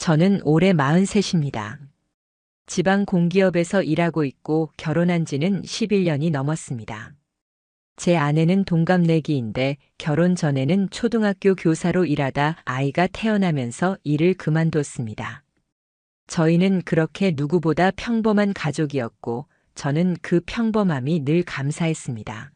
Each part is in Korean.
저는 올해 43입니다. 지방 공기업에서 일하고 있고 결혼한 지는 11년이 넘었습니다. 제 아내는 동갑내기인데 결혼 전에는 초등학교 교사로 일하다 아이가 태어나면서 일을 그만뒀습니다. 저희는 그렇게 누구보다 평범한 가족이었고 저는 그 평범함이 늘 감사했습니다.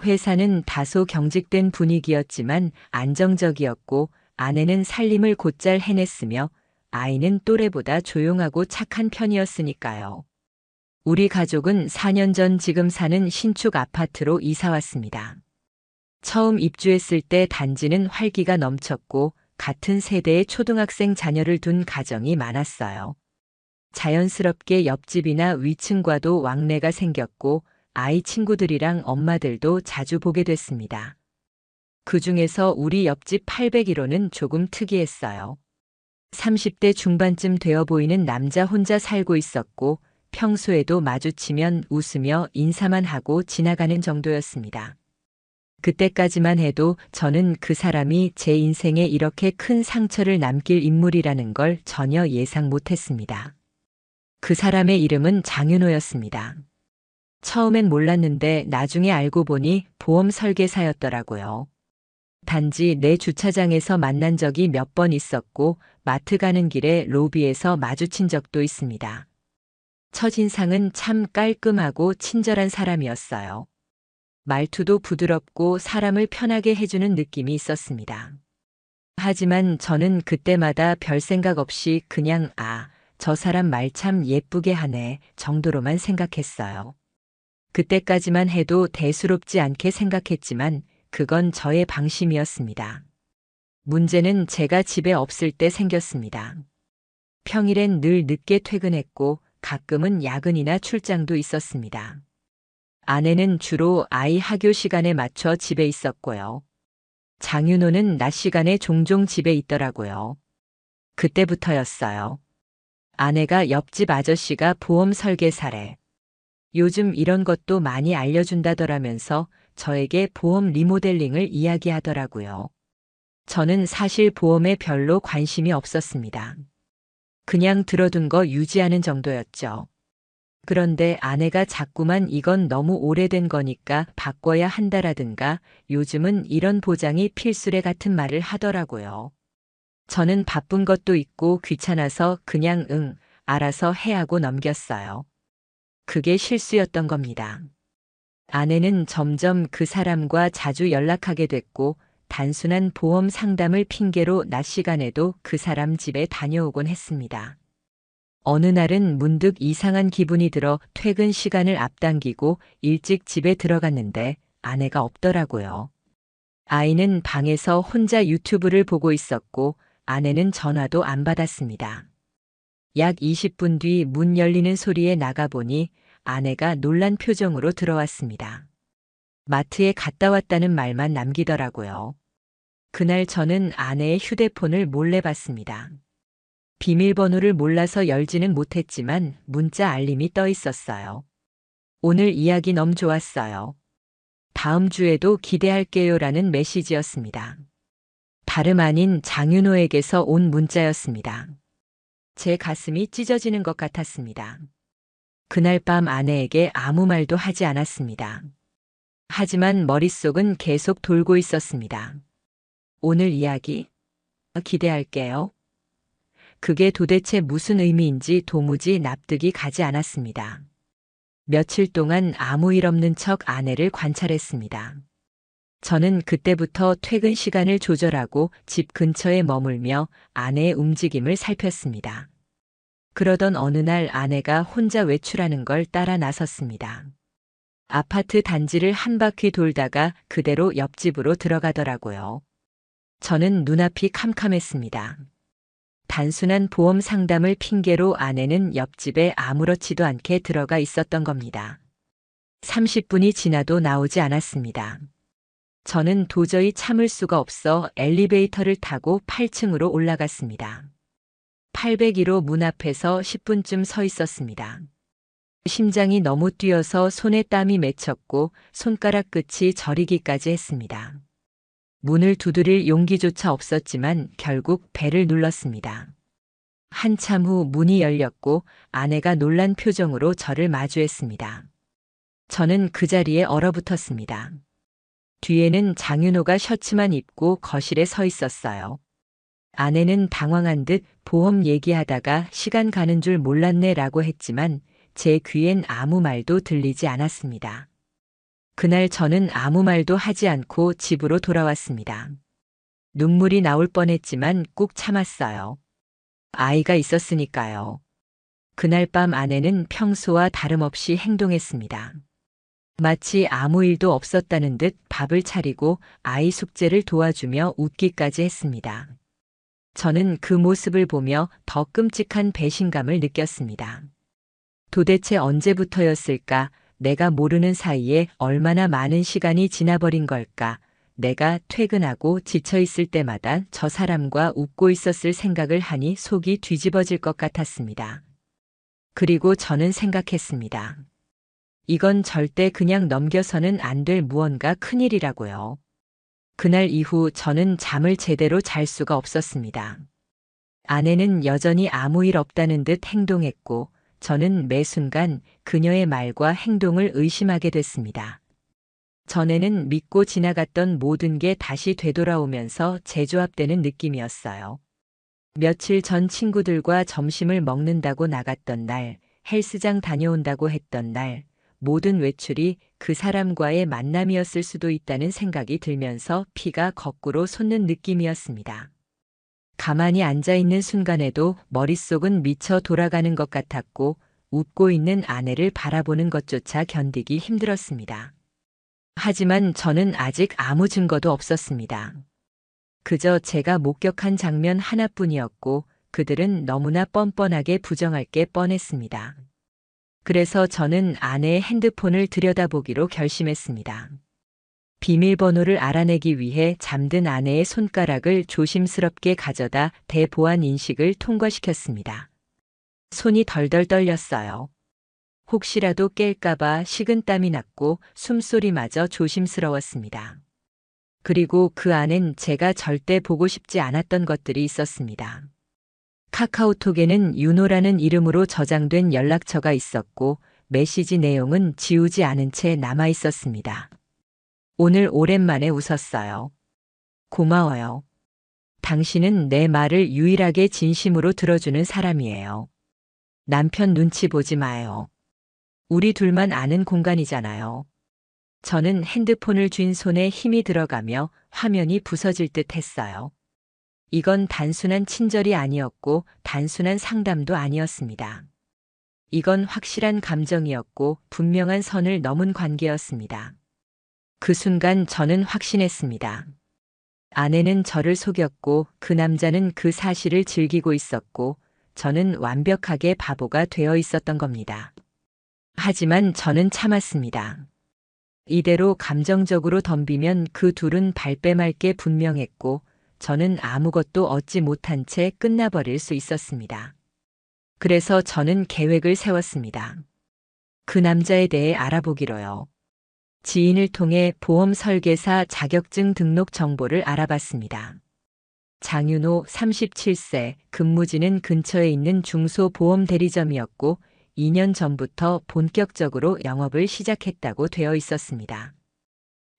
회사는 다소 경직된 분위기였지만 안정적이었고 아내는 살림을 곧잘 해냈으며 아이는 또래보다 조용하고 착한 편이었으니까요. 우리 가족은 4년 전 지금 사는 신축 아파트로 이사 왔습니다. 처음 입주했을 때 단지는 활기가 넘쳤고 같은 세대의 초등학생 자녀를 둔 가정이 많았어요. 자연스럽게 옆집이나 위층과도 왕래가 생겼고 아이 친구들이랑 엄마들도 자주 보게 됐습니다. 그 중에서 우리 옆집 801호는 조금 특이했어요. 30대 중반쯤 되어 보이는 남자 혼자 살고 있었고 평소에도 마주치면 웃으며 인사만 하고 지나가는 정도였습니다. 그때까지만 해도 저는 그 사람이 제 인생에 이렇게 큰 상처를 남길 인물이라는 걸 전혀 예상 못했습니다. 그 사람의 이름은 장윤호였습니다. 처음엔 몰랐는데 나중에 알고 보니 보험 설계사였더라고요. 단지 내 주차장에서 만난 적이 몇 번 있었고 마트 가는 길에 로비에서 마주친 적도 있습니다. 첫인상은 참 깔끔하고 친절한 사람이었어요. 말투도 부드럽고 사람을 편하게 해주는 느낌이 있었습니다. 하지만 저는 그때마다 별 생각 없이 그냥 저 사람 말 참 예쁘게 하네 정도로만 생각했어요. 그때까지만 해도 대수롭지 않게 생각했지만 그건 저의 방심이었습니다. 문제는 제가 집에 없을 때 생겼습니다. 평일엔 늘 늦게 퇴근했고 가끔은 야근이나 출장도 있었습니다. 아내는 주로 아이 학교 시간에 맞춰 집에 있었고요. 장윤호는 낮 시간에 종종 집에 있더라고요. 그때부터였어요. 아내가 옆집 아저씨가 보험 설계사래. 요즘 이런 것도 많이 알려준다더라면서 저에게 보험 리모델링을 이야기하더라고요. 저는 사실 보험에 별로 관심이 없었습니다. 그냥 들어둔 거 유지하는 정도였죠. 그런데 아내가 자꾸만 이건 너무 오래된 거니까 바꿔야 한다라든가 요즘은 이런 보장이 필수래 같은 말을 하더라고요. 저는 바쁜 것도 있고 귀찮아서 그냥 알아서 해 하고 넘겼어요. 그게 실수였던 겁니다. 아내는 점점 그 사람과 자주 연락하게 됐고 단순한 보험 상담을 핑계로 낮 시간에도 그 사람 집에 다녀오곤 했습니다. 어느 날은 문득 이상한 기분이 들어 퇴근 시간을 앞당기고 일찍 집에 들어갔는데 아내가 없더라고요. 아이는 방에서 혼자 유튜브를 보고 있었고 아내는 전화도 안 받았습니다. 약 20분 뒤 문 열리는 소리에 나가보니 아내가 놀란 표정으로 들어왔습니다. 마트에 갔다 왔다는 말만 남기더라고요. 그날 저는 아내의 휴대폰을 몰래 봤습니다. 비밀번호를 몰라서 열지는 못했지만 문자 알림이 떠 있었어요. 오늘 이야기 너무 좋았어요. 다음 주에도 기대할게요라는 메시지였습니다. 다름 아닌 장윤호에게서 온 문자였습니다. 제 가슴이 찢어지는 것 같았습니다. 그날 밤 아내에게 아무 말도 하지 않았습니다. 하지만 머릿속은 계속 돌고 있었습니다. 오늘 이야기 기대할게요. 그게 도대체 무슨 의미인지 도무지 납득이 가지 않았습니다. 며칠 동안 아무 일 없는 척 아내를 관찰했습니다. 저는 그때부터 퇴근 시간을 조절하고 집 근처에 머물며 아내의 움직임을 살폈습니다. 그러던 어느 날 아내가 혼자 외출하는 걸 따라 나섰습니다. 아파트 단지를 한 바퀴 돌다가 그대로 옆집으로 들어가더라고요. 저는 눈앞이 캄캄했습니다. 단순한 보험 상담을 핑계로 아내는 옆집에 아무렇지도 않게 들어가 있었던 겁니다. 30분이 지나도 나오지 않았습니다. 저는 도저히 참을 수가 없어 엘리베이터를 타고 8층으로 올라갔습니다. 801호 문 앞에서 10분쯤 서 있었습니다. 심장이 너무 뛰어서 손에 땀이 맺혔고 손가락 끝이 저리기까지 했습니다. 문을 두드릴 용기조차 없었지만 결국 벨을 눌렀습니다. 한참 후 문이 열렸고 아내가 놀란 표정으로 저를 마주했습니다. 저는 그 자리에 얼어붙었습니다. 뒤에는 장윤호가 셔츠만 입고 거실에 서 있었어요. 아내는 당황한 듯 보험 얘기하다가 시간 가는 줄 몰랐네 라고 했지만 제 귀엔 아무 말도 들리지 않았습니다. 그날 저는 아무 말도 하지 않고 집으로 돌아왔습니다. 눈물이 나올 뻔했지만 꾹 참았어요. 아이가 있었으니까요. 그날 밤 아내는 평소와 다름없이 행동했습니다. 마치 아무 일도 없었다는 듯 밥을 차리고 아이 숙제를 도와주며 웃기까지 했습니다. 저는 그 모습을 보며 더 끔찍한 배신감을 느꼈습니다. 도대체 언제부터였을까? 내가 모르는 사이에 얼마나 많은 시간이 지나버린 걸까? 내가 퇴근하고 지쳐있을 때마다 저 사람과 웃고 있었을 생각을 하니 속이 뒤집어질 것 같았습니다. 그리고 저는 생각했습니다. 이건 절대 그냥 넘겨서는 안 될 무언가 큰일이라고요. 그날 이후 저는 잠을 제대로 잘 수가 없었습니다. 아내는 여전히 아무 일 없다는 듯 행동했고 저는 매 순간 그녀의 말과 행동을 의심하게 됐습니다. 전에는 믿고 지나갔던 모든 게 다시 되돌아오면서 재조합되는 느낌이었어요. 며칠 전 친구들과 점심을 먹는다고 나갔던 날, 헬스장 다녀온다고 했던 날, 모든 외출이 그 사람과의 만남이었을 수도 있다는 생각이 들면서 피가 거꾸로 솟는 느낌이었습니다. 가만히 앉아있는 순간에도 머릿속은 미쳐 돌아가는 것 같았고 웃고 있는 아내를 바라보는 것조차 견디기 힘들었습니다. 하지만 저는 아직 아무 증거도 없었습니다. 그저 제가 목격한 장면 하나뿐이었고 그들은 너무나 뻔뻔하게 부정할 게 뻔했습니다. 그래서 저는 아내의 핸드폰을 들여다보기로 결심했습니다. 비밀번호를 알아내기 위해 잠든 아내의 손가락을 조심스럽게 가져다 대보안 인식을 통과시켰습니다. 손이 덜덜 떨렸어요. 혹시라도 깰까봐 식은땀이 났고 숨소리마저 조심스러웠습니다. 그리고 그 안엔 제가 절대 보고 싶지 않았던 것들이 있었습니다. 카카오톡에는 윤호라는 이름으로 저장된 연락처가 있었고 메시지 내용은 지우지 않은 채 남아 있었습니다. 오늘 오랜만에 웃었어요. 고마워요. 당신은 내 말을 유일하게 진심으로 들어주는 사람이에요. 남편 눈치 보지 마요. 우리 둘만 아는 공간이잖아요. 저는 핸드폰을 쥔 손에 힘이 들어가며 화면이 부서질 듯 했어요. 이건 단순한 친절이 아니었고 단순한 상담도 아니었습니다. 이건 확실한 감정이었고 분명한 선을 넘은 관계였습니다. 그 순간 저는 확신했습니다. 아내는 저를 속였고 그 남자는 그 사실을 즐기고 있었고 저는 완벽하게 바보가 되어 있었던 겁니다. 하지만 저는 참았습니다. 이대로 감정적으로 덤비면 그 둘은 발뺌할 게 분명했고 저는 아무것도 얻지 못한 채 끝나버릴 수 있었습니다. 그래서 저는 계획을 세웠습니다. 그 남자에 대해 알아보기로요. 지인을 통해 보험 설계사 자격증 등록 정보를 알아봤습니다. 장윤호 37세, 근무지는 근처에 있는 중소보험 대리점이었고 2년 전부터 본격적으로 영업을 시작했다고 되어 있었습니다.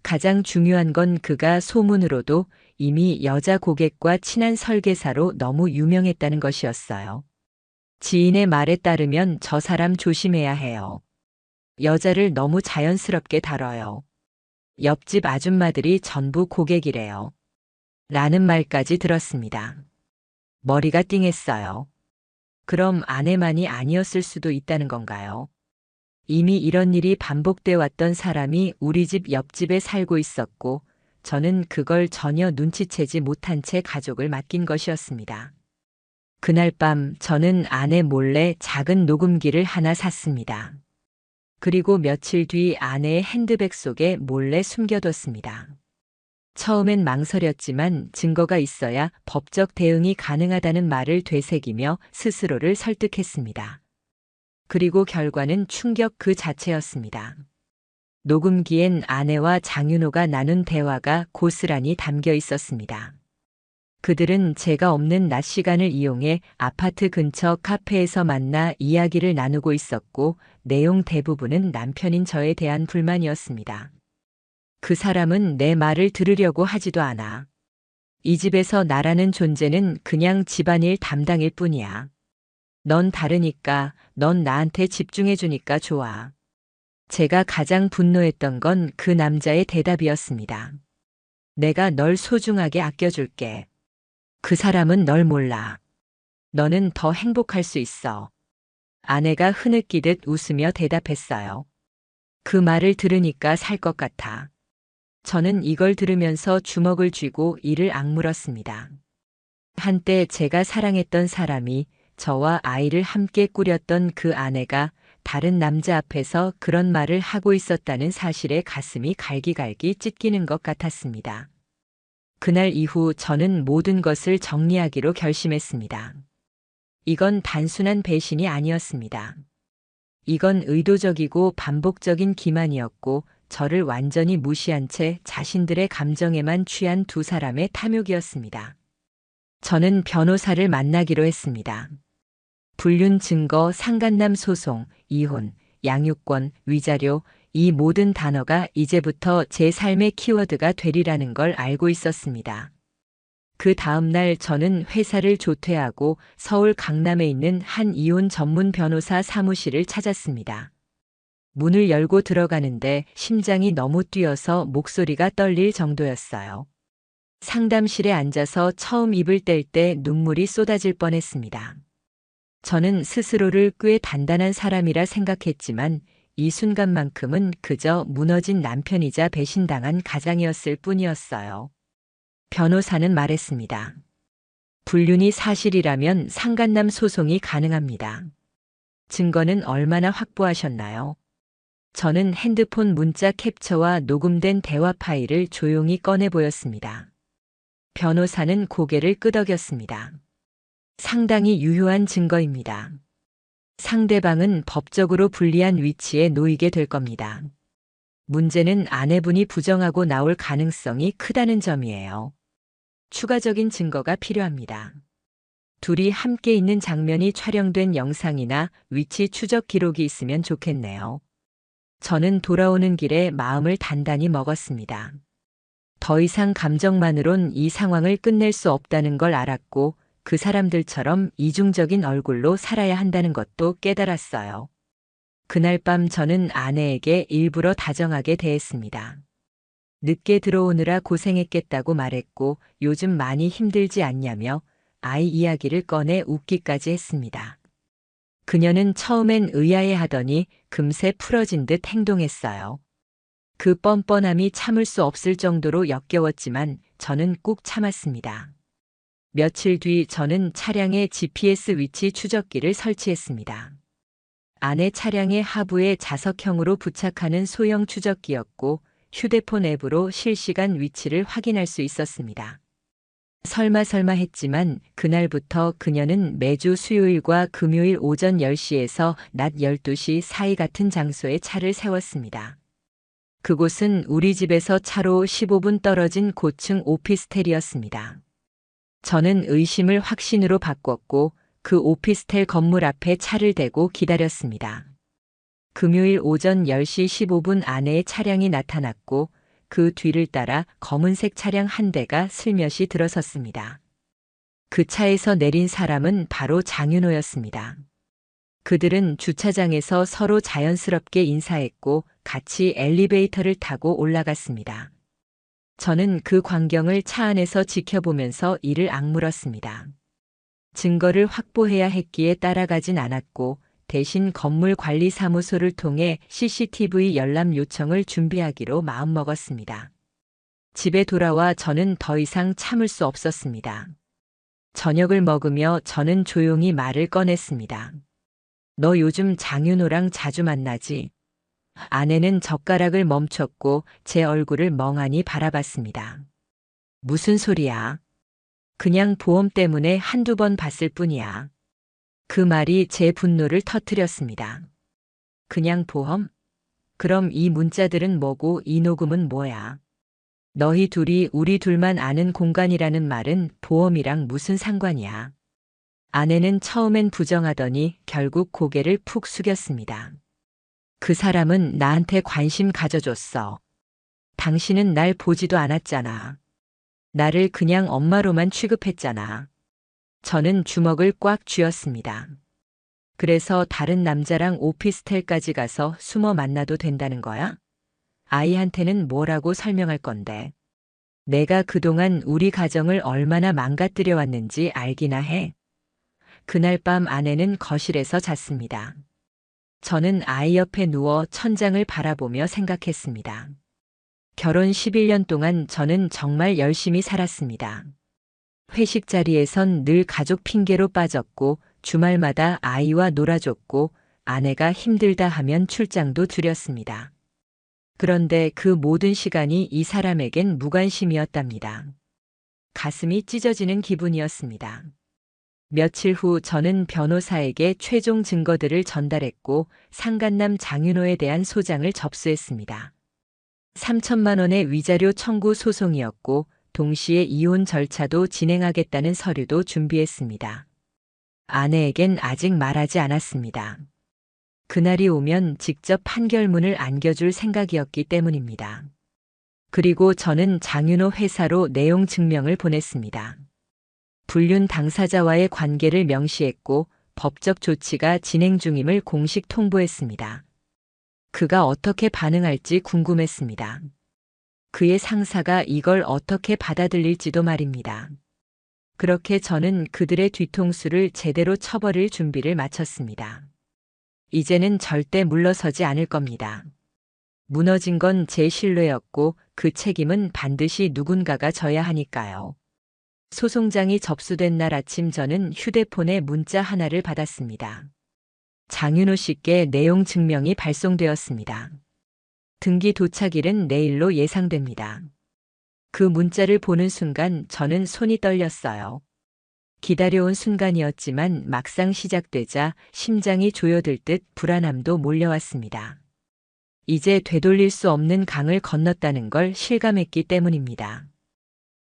가장 중요한 건 그가 소문으로도 이미 여자 고객과 친한 설계사로 너무 유명했다는 것이었어요. 지인의 말에 따르면 저 사람 조심해야 해요. 여자를 너무 자연스럽게 다뤄요. 옆집 아줌마들이 전부 고객이래요. 라는 말까지 들었습니다. 머리가 띵했어요. 그럼 아내만이 아니었을 수도 있다는 건가요? 이미 이런 일이 반복돼 왔던 사람이 우리 집 옆집에 살고 있었고 저는 그걸 전혀 눈치채지 못한 채 가족을 맡긴 것이었습니다. 그날 밤 저는 아내 몰래 작은 녹음기를 하나 샀습니다. 그리고 며칠 뒤 아내의 핸드백 속에 몰래 숨겨뒀습니다. 처음엔 망설였지만 증거가 있어야 법적 대응이 가능하다는 말을 되새기며 스스로를 설득했습니다. 그리고 결과는 충격 그 자체였습니다. 녹음기엔 아내와 장윤호가 나눈 대화가 고스란히 담겨 있었습니다. 그들은 제가 없는 낮 시간을 이용해 아파트 근처 카페에서 만나 이야기를 나누고 있었고, 내용 대부분은 남편인 저에 대한 불만이었습니다. 그 사람은 내 말을 들으려고 하지도 않아. 이 집에서 나라는 존재는 그냥 집안일 담당일 뿐이야. 넌 다르니까, 넌 나한테 집중해주니까 좋아. 제가 가장 분노했던 건 그 남자의 대답이었습니다. 내가 널 소중하게 아껴줄게. 그 사람은 널 몰라. 너는 더 행복할 수 있어. 아내가 흐느끼듯 웃으며 대답했어요. 그 말을 들으니까 살 것 같아. 저는 이걸 들으면서 주먹을 쥐고 이를 악물었습니다. 한때 제가 사랑했던 사람이, 저와 아이를 함께 꾸렸던 그 아내가 다른 남자 앞에서 그런 말을 하고 있었다는 사실에 가슴이 갈기갈기 찢기는 것 같았습니다. 그날 이후 저는 모든 것을 정리하기로 결심했습니다. 이건 단순한 배신이 아니었습니다. 이건 의도적이고 반복적인 기만이었고, 저를 완전히 무시한 채 자신들의 감정에만 취한 두 사람의 탐욕이었습니다. 저는 변호사를 만나기로 했습니다. 불륜 증거, 상간남 소송, 이혼, 양육권, 위자료, 이 모든 단어가 이제부터 제 삶의 키워드가 되리라는 걸 알고 있었습니다. 그 다음 날 저는 회사를 조퇴하고 서울 강남에 있는 한 이혼 전문 변호사 사무실을 찾았습니다. 문을 열고 들어가는데 심장이 너무 뛰어서 목소리가 떨릴 정도였어요. 상담실에 앉아서 처음 입을 뗄 때 눈물이 쏟아질 뻔했습니다. 저는 스스로를 꽤 단단한 사람이라 생각했지만 이 순간만큼은 그저 무너진 남편이자 배신당한 가장이었을 뿐이었어요. 변호사는 말했습니다. 불륜이 사실이라면 상간남 소송이 가능합니다. 증거는 얼마나 확보하셨나요? 저는 핸드폰 문자 캡처와 녹음된 대화 파일을 조용히 꺼내 보였습니다. 변호사는 고개를 끄덕였습니다. 상당히 유효한 증거입니다. 상대방은 법적으로 불리한 위치에 놓이게 될 겁니다. 문제는 아내분이 부정하고 나올 가능성이 크다는 점이에요. 추가적인 증거가 필요합니다. 둘이 함께 있는 장면이 촬영된 영상이나 위치 추적 기록이 있으면 좋겠네요. 저는 돌아오는 길에 마음을 단단히 먹었습니다. 더 이상 감정만으론 이 상황을 끝낼 수 없다는 걸 알았고, 그 사람들처럼 이중적인 얼굴로 살아야 한다는 것도 깨달았어요. 그날 밤 저는 아내에게 일부러 다정하게 대했습니다. 늦게 들어오느라 고생했겠다고 말했고, 요즘 많이 힘들지 않냐며 아이 이야기를 꺼내 웃기까지 했습니다. 그녀는 처음엔 의아해하더니 금세 풀어진 듯 행동했어요. 그 뻔뻔함이 참을 수 없을 정도로 역겨웠지만 저는 꾹 참았습니다. 며칠 뒤 저는 차량에 GPS 위치 추적기를 설치했습니다. 아내 차량의 하부에 자석형으로 부착하는 소형 추적기였고, 휴대폰 앱으로 실시간 위치를 확인할 수 있었습니다. 설마 했지만 그날부터 그녀는 매주 수요일과 금요일 오전 10시에서 낮 12시 사이 같은 장소에 차를 세웠습니다. 그곳은 우리 집에서 차로 15분 떨어진 고층 오피스텔이었습니다. 저는 의심을 확신으로 바꿨고 그 오피스텔 건물 앞에 차를 대고 기다렸습니다. 금요일 오전 10시 15분 아내의 차량이 나타났고 그 뒤를 따라 검은색 차량 한 대가 슬며시 들어섰습니다. 그 차에서 내린 사람은 바로 장윤호였습니다. 그들은 주차장에서 서로 자연스럽게 인사했고 같이 엘리베이터를 타고 올라갔습니다. 저는 그 광경을 차 안에서 지켜보면서 이를 악물었습니다. 증거를 확보해야 했기에 따라가진 않았고 대신 건물관리사무소를 통해 CCTV 열람 요청을 준비하기로 마음먹었습니다. 집에 돌아와 저는 더 이상 참을 수 없었습니다. 저녁을 먹으며 저는 조용히 말을 꺼냈습니다. 너 요즘 장윤호랑 자주 만나지? 아내는 젓가락을 멈췄고 제 얼굴을 멍하니 바라봤습니다. 무슨 소리야? 그냥 보험 때문에 한두 번 봤을 뿐이야. 그 말이 제 분노를 터뜨렸습니다. 그냥 보험? 그럼 이 문자들은 뭐고 이 녹음은 뭐야? 너희 둘이 우리 둘만 아는 공간이라는 말은 보험이랑 무슨 상관이야. 아내는 처음엔 부정하더니 결국 고개를 푹 숙였습니다. 그 사람은 나한테 관심 가져줬어. 당신은 날 보지도 않았잖아. 나를 그냥 엄마로만 취급했잖아. 저는 주먹을 꽉 쥐었습니다. 그래서 다른 남자랑 오피스텔까지 가서 숨어 만나도 된다는 거야? 아이한테는 뭐라고 설명할 건데. 내가 그동안 우리 가정을 얼마나 망가뜨려 왔는지 알기나 해. 그날 밤 아내는 거실에서 잤습니다. 저는 아이 옆에 누워 천장을 바라보며 생각했습니다. 결혼 11년 동안 저는 정말 열심히 살았습니다. 회식 자리에선 늘 가족 핑계로 빠졌고 주말마다 아이와 놀아줬고 아내가 힘들다 하면 출장도 줄였습니다. 그런데 그 모든 시간이 이 사람에겐 무관심이었답니다. 가슴이 찢어지는 기분이었습니다. 며칠 후 저는 변호사에게 최종 증거들을 전달했고 상간남 장윤호에 대한 소장을 접수했습니다. 3천만 원의 위자료 청구 소송이었고 동시에 이혼 절차도 진행하겠다는 서류도 준비했습니다. 아내에겐 아직 말하지 않았습니다. 그날이 오면 직접 판결문을 안겨줄 생각이었기 때문입니다. 그리고 저는 장윤호 회사로 내용 증명을 보냈습니다. 불륜 당사자와의 관계를 명시했고 법적 조치가 진행 중임을 공식 통보했습니다. 그가 어떻게 반응할지 궁금했습니다. 그의 상사가 이걸 어떻게 받아들일지도 말입니다. 그렇게 저는 그들의 뒤통수를 제대로 쳐버릴 준비를 마쳤습니다. 이제는 절대 물러서지 않을 겁니다. 무너진 건 제 신뢰였고 그 책임은 반드시 누군가가 져야 하니까요. 소송장이 접수된 날 아침 저는 휴대폰에 문자 하나를 받았습니다. 장윤호 씨께 내용 증명이 발송되었습니다. 등기 도착일은 내일로 예상됩니다. 그 문자를 보는 순간 저는 손이 떨렸어요. 기다려온 순간이었지만 막상 시작되자 심장이 조여들 듯 불안함도 몰려왔습니다. 이제 되돌릴 수 없는 강을 건넜다는 걸 실감했기 때문입니다.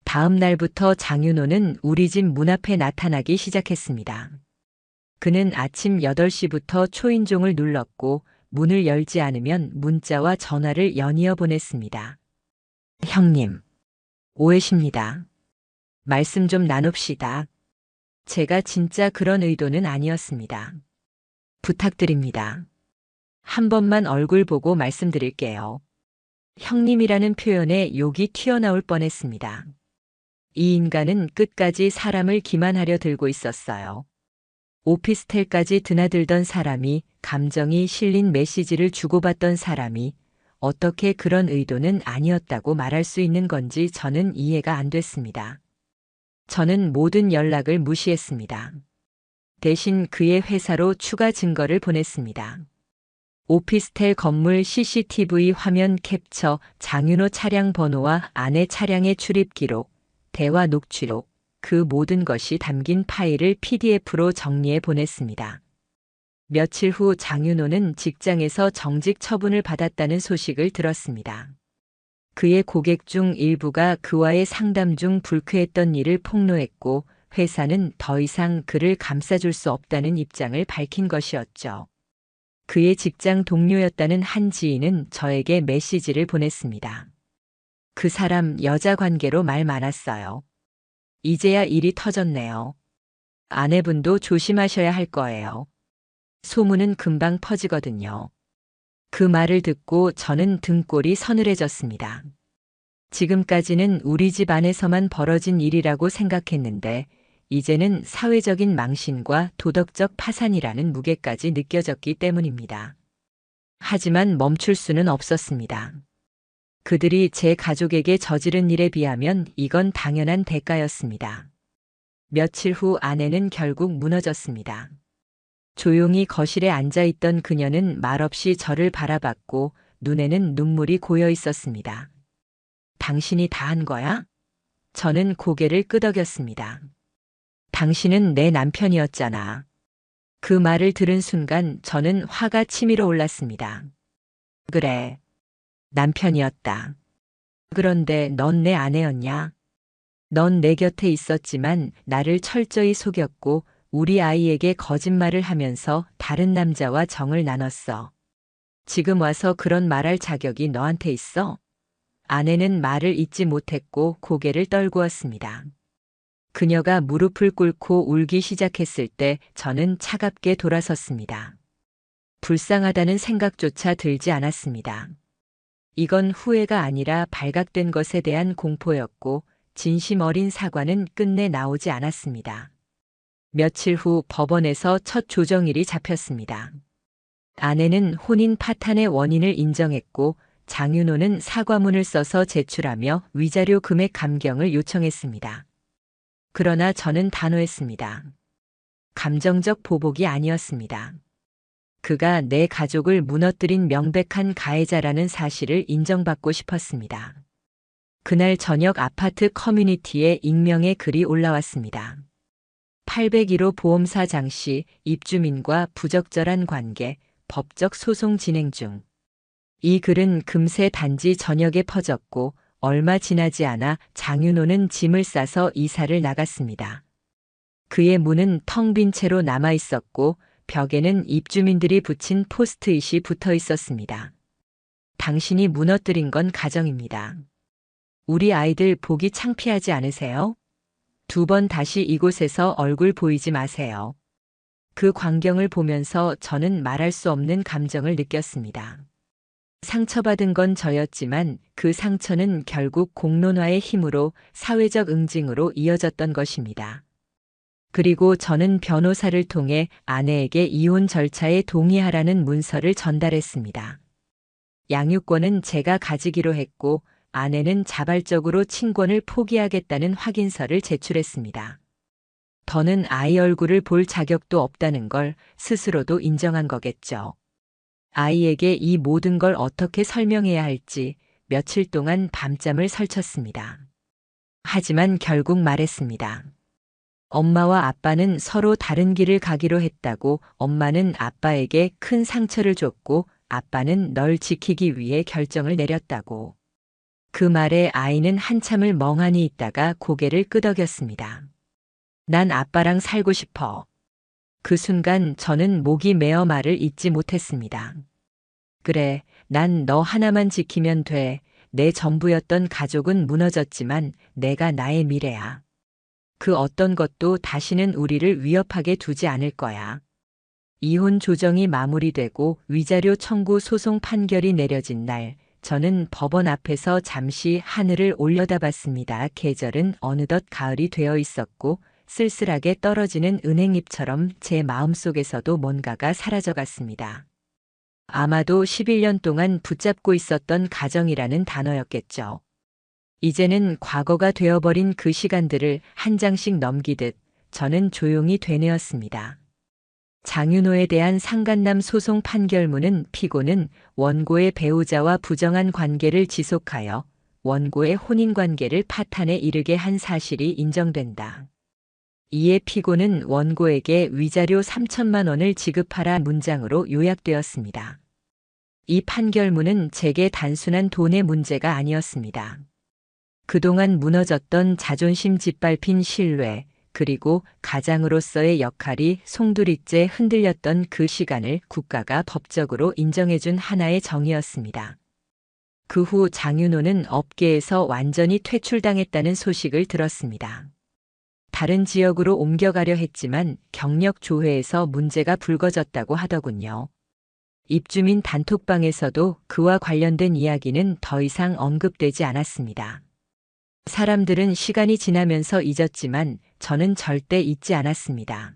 다음 날부터 장윤호는 우리 집 문 앞에 나타나기 시작했습니다. 그는 아침 8시부터 초인종을 눌렀고 문을 열지 않으면 문자와 전화를 연이어 보냈습니다. 형님, 오해십니다. 말씀 좀 나눕시다. 제가 진짜 그런 의도는 아니었습니다. 부탁드립니다. 한 번만 얼굴 보고 말씀드릴게요. 형님이라는 표현에 욕이 튀어나올 뻔했습니다. 이 인간은 끝까지 사람을 기만하려 들고 있었어요. 오피스텔까지 드나들던 사람이, 감정이 실린 메시지를 주고받던 사람이 어떻게 그런 의도는 아니었다고 말할 수 있는 건지 저는 이해가 안 됐습니다. 저는 모든 연락을 무시했습니다. 대신 그의 회사로 추가 증거를 보냈습니다. 오피스텔 건물 CCTV 화면 캡처, 장윤호 차량 번호와 아내 차량의 출입 기록, 대화 녹취록, 그 모든 것이 담긴 파일을 PDF로 정리해 보냈습니다. 며칠 후 장윤호는 직장에서 정직 처분을 받았다는 소식을 들었습니다. 그의 고객 중 일부가 그와의 상담 중 불쾌했던 일을 폭로했고 회사는 더 이상 그를 감싸줄 수 없다는 입장을 밝힌 것이었죠. 그의 직장 동료였다는 한 지인은 저에게 메시지를 보냈습니다. 그 사람 여자 관계로 말 많았어요. 이제야 일이 터졌네요. 아내분도 조심하셔야 할 거예요. 소문은 금방 퍼지거든요. 그 말을 듣고 저는 등골이 서늘해졌습니다. 지금까지는 우리 집 안에서만 벌어진 일이라고 생각했는데 이제는 사회적인 망신과 도덕적 파산이라는 무게까지 느껴졌기 때문입니다. 하지만 멈출 수는 없었습니다. 그들이 제 가족에게 저지른 일에 비하면 이건 당연한 대가였습니다. 며칠 후 아내는 결국 무너졌습니다. 조용히 거실에 앉아있던 그녀는 말없이 저를 바라봤고 눈에는 눈물이 고여 있었습니다. 당신이 다 한 거야? 저는 고개를 끄덕였습니다. 당신은 내 남편이었잖아. 그 말을 들은 순간 저는 화가 치밀어 올랐습니다. 그래, 남편이었다. 그런데 넌 내 아내였냐? 넌 내 곁에 있었지만 나를 철저히 속였고 우리 아이에게 거짓말을 하면서 다른 남자와 정을 나눴어. 지금 와서 그런 말할 자격이 너한테 있어? 아내는 말을 잇지 못했고 고개를 떨구었습니다. 그녀가 무릎을 꿇고 울기 시작했을 때 저는 차갑게 돌아섰습니다. 불쌍하다는 생각조차 들지 않았습니다. 이건 후회가 아니라 발각된 것에 대한 공포였고 진심 어린 사과는 끝내 나오지 않았습니다. 며칠 후 법원에서 첫 조정일이 잡혔습니다. 아내는 혼인 파탄의 원인을 인정했고 장윤호는 사과문을 써서 제출하며 위자료 금액 감경을 요청했습니다. 그러나 저는 단호했습니다. 감정적 보복이 아니었습니다. 그가 내 가족을 무너뜨린 명백한 가해자라는 사실을 인정받고 싶었습니다. 그날 저녁 아파트 커뮤니티에 익명의 글이 올라왔습니다. 801호 보험사 장씨, 입주민과 부적절한 관계, 법적 소송 진행 중. 이 글은 금세 단지 저녁에 퍼졌고 얼마 지나지 않아 장윤호는 짐을 싸서 이사를 나갔습니다. 그의 문은 텅 빈 채로 남아 있었고 벽에는 입주민들이 붙인 포스트잇이 붙어 있었습니다. 당신이 무너뜨린 건 가정입니다. 우리 아이들 보기 창피하지 않으세요? 2번 다시 이곳에서 얼굴 보이지 마세요. 그 광경을 보면서 저는 말할 수 없는 감정을 느꼈습니다. 상처받은 건 저였지만 그 상처는 결국 공론화의 힘으로 사회적 응징으로 이어졌던 것입니다. 그리고 저는 변호사를 통해 아내에게 이혼 절차에 동의하라는 문서를 전달했습니다. 양육권은 제가 가지기로 했고 아내는 자발적으로 친권을 포기하겠다는 확인서를 제출했습니다. 더는 아이 얼굴을 볼 자격도 없다는 걸 스스로도 인정한 거겠죠. 아이에게 이 모든 걸 어떻게 설명해야 할지 며칠 동안 밤잠을 설쳤습니다. 하지만 결국 말했습니다. 엄마와 아빠는 서로 다른 길을 가기로 했다고. 엄마는 아빠에게 큰 상처를 줬고 아빠는 널 지키기 위해 결정을 내렸다고. 그 말에 아이는 한참을 멍하니 있다가 고개를 끄덕였습니다. 난 아빠랑 살고 싶어. 그 순간 저는 목이 메어 말을 잇지 못했습니다. 그래, 난 너 하나만 지키면 돼. 내 전부였던 가족은 무너졌지만 내가 나의 미래야. 그 어떤 것도 다시는 우리를 위협하게 두지 않을 거야. 이혼 조정이 마무리되고 위자료 청구 소송 판결이 내려진 날, 저는 법원 앞에서 잠시 하늘을 올려다봤습니다. 계절은 어느덧 가을이 되어 있었고 쓸쓸하게 떨어지는 은행잎처럼 제 마음속에서도 뭔가가 사라져갔습니다. 아마도 11년 동안 붙잡고 있었던 가정이라는 단어였겠죠. 이제는 과거가 되어버린 그 시간들을 한 장씩 넘기듯 저는 조용히 되뇌었습니다. 장윤호에 대한 상간남 소송 판결문은 피고는 원고의 배우자와 부정한 관계를 지속하여 원고의 혼인관계를 파탄에 이르게 한 사실이 인정된다. 이에 피고는 원고에게 위자료 3천만 원을 지급하라 문장으로 요약되었습니다. 이 판결문은 제게 단순한 돈의 문제가 아니었습니다. 그동안 무너졌던 자존심 짓밟힌 신뢰, 그리고 가장으로서의 역할이 송두리째 흔들렸던 그 시간을 국가가 법적으로 인정해준 하나의 정의였습니다. 그 후 장윤호는 업계에서 완전히 퇴출당했다는 소식을 들었습니다. 다른 지역으로 옮겨가려 했지만 경력 조회에서 문제가 불거졌다고 하더군요. 입주민 단톡방에서도 그와 관련된 이야기는 더 이상 언급되지 않았습니다. 사람들은 시간이 지나면서 잊었지만 저는 절대 잊지 않았습니다.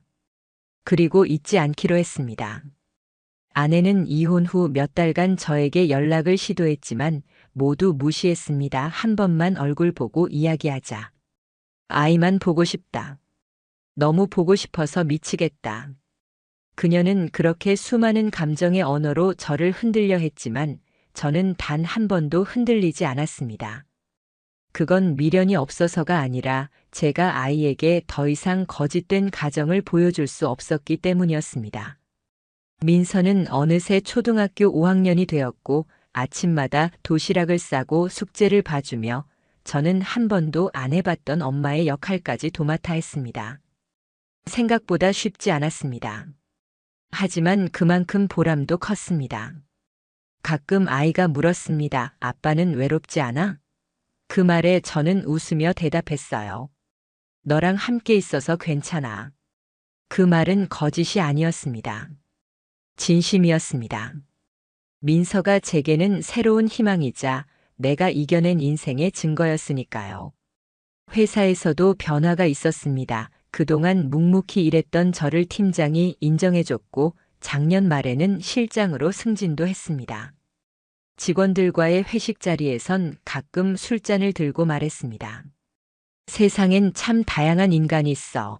그리고 잊지 않기로 했습니다. 아내는 이혼 후 몇 달간 저에게 연락을 시도했지만 모두 무시했습니다. 한 번만 얼굴 보고 이야기하자. 아이만 보고 싶다. 너무 보고 싶어서 미치겠다. 그녀는 그렇게 수많은 감정의 언어로 저를 흔들려 했지만 저는 단 한 번도 흔들리지 않았습니다. 그건 미련이 없어서가 아니라 제가 아이에게 더 이상 거짓된 가정을 보여줄 수 없었기 때문이었습니다. 민서는 어느새 초등학교 5학년이 되었고 아침마다 도시락을 싸고 숙제를 봐주며 저는 한 번도 안 해봤던 엄마의 역할까지 도맡아 했습니다. 생각보다 쉽지 않았습니다. 하지만 그만큼 보람도 컸습니다. 가끔 아이가 물었습니다. 아빠는 외롭지 않아? 그 말에 저는 웃으며 대답했어요. 너랑 함께 있어서 괜찮아. 그 말은 거짓이 아니었습니다. 진심이었습니다. 민서가 제게는 새로운 희망이자 내가 이겨낸 인생의 증거였으니까요. 회사에서도 변화가 있었습니다. 그동안 묵묵히 일했던 저를 팀장이 인정해줬고 작년 말에는 실장으로 승진도 했습니다. 직원들과의 회식 자리에선 가끔 술잔을 들고 말했습니다. 세상엔 참 다양한 인간이 있어.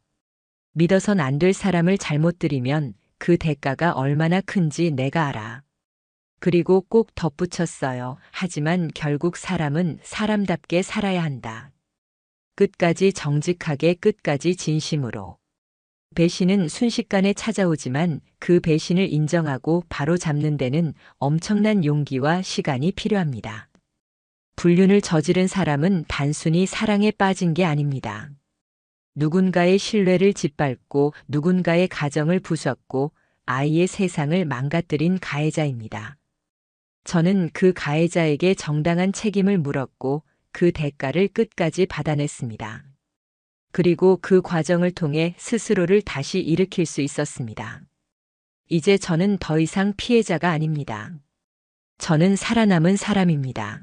믿어선 안 될 사람을 잘못 들이면 그 대가가 얼마나 큰지 내가 알아. 그리고 꼭 덧붙였어요. 하지만 결국 사람은 사람답게 살아야 한다. 끝까지 정직하게 끝까지 진심으로. 배신은 순식간에 찾아오지만 그 배신을 인정하고 바로 잡는 데는 엄청난 용기와 시간이 필요합니다. 불륜을 저지른 사람은 단순히 사랑에 빠진 게 아닙니다. 누군가의 신뢰를 짓밟고 누군가의 가정을 부쉈고 아이의 세상을 망가뜨린 가해자입니다. 저는 그 가해자에게 정당한 책임을 물었고 그 대가를 끝까지 받아냈습니다. 그리고 그 과정을 통해 스스로를 다시 일으킬 수 있었습니다. 이제 저는 더 이상 피해자가 아닙니다. 저는 살아남은 사람입니다.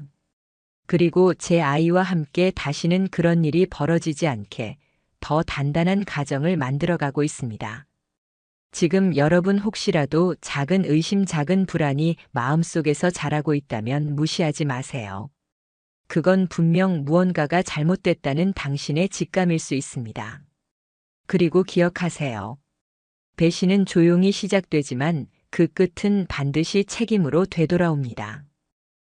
그리고 제 아이와 함께 다시는 그런 일이 벌어지지 않게 더 단단한 가정을 만들어가고 있습니다. 지금 여러분 혹시라도 작은 의심, 작은 불안이 마음속에서 자라고 있다면 무시하지 마세요. 그건 분명 무언가가 잘못됐다는 당신의 직감일 수 있습니다. 그리고 기억하세요. 배신은 조용히 시작되지만 그 끝은 반드시 책임으로 되돌아옵니다.